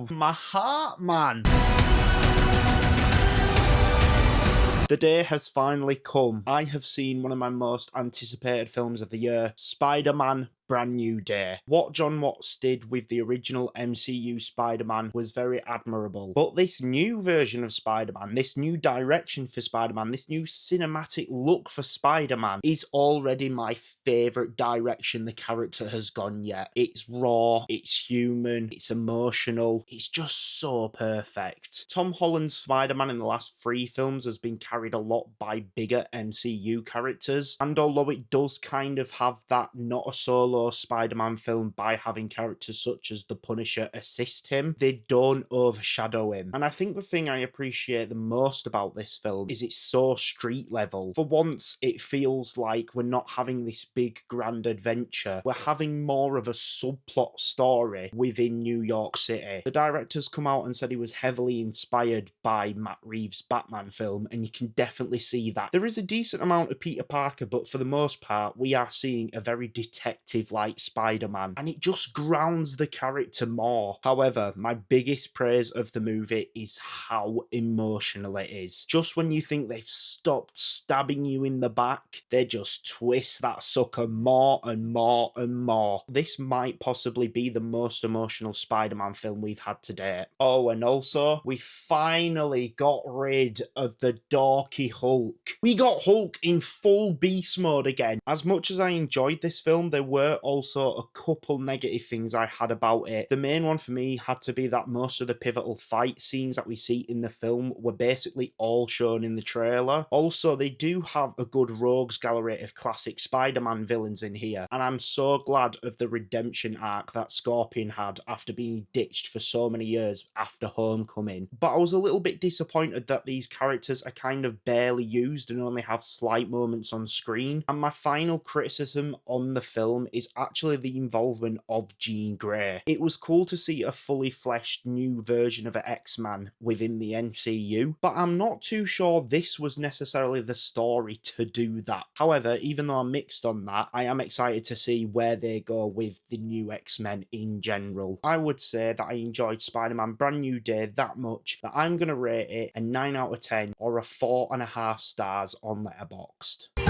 Oh, my heart, man. The day has finally come. I have seen one of my most anticipated films of the year, Spider-Man Brand New Day. What John Watts did with the original MCU Spider-Man was very admirable. But this new version of Spider-Man, this new direction for Spider-Man, this new cinematic look for Spider-Man is already my favourite direction the character has gone yet. It's raw, it's human, it's emotional, it's just so perfect. Tom Holland's Spider-Man in the last 3 films has been carried a lot by bigger MCU characters, and although it does kind of have that not a solo Spider-Man film by having characters such as the Punisher assist him, they don't overshadow him. And I think the thing I appreciate the most about this film is it's so street level. For once, it feels like we're not having this big grand adventure, we're having more of a subplot story within New York City. The director's come out and said he was heavily inspired by Matt Reeves' Batman film, and you can definitely see that. There is a decent amount of Peter Parker, but for the most part, we are seeing a very detective like Spider-Man, and it just grounds the character more. However, my biggest praise of the movie is how emotional it is. Just when you think they've stopped stabbing you in the back, they just twist that sucker more and more and more. This might possibly be the most emotional Spider-Man film we've had to date. Oh, and also, we finally got rid of the dorky Hulk. We got Hulk in full beast mode again. As much as I enjoyed this film, there were also a couple negative things I had about it. The main one for me had to be that most of the pivotal fight scenes that we see in the film were basically all shown in the trailer. Also, they do have a good rogues gallery of classic Spider-Man villains in here, and I'm so glad of the redemption arc that Scorpion had after being ditched for so many years after Homecoming. But I was a little bit disappointed that these characters are kind of barely used and only have slight moments on screen. And my final criticism on the film is actually the involvement of Jean Grey. It was cool to see a fully fleshed new version of an X-Man within the MCU, but I'm not too sure this was necessarily the story to do that. However, even though I'm mixed on that, I am excited to see where they go with the new X-Men in general. I would say that I enjoyed Spider-Man Brand New Day that much that I'm going to rate it a 9 out of 10 or a 4.5 stars on Letterboxd.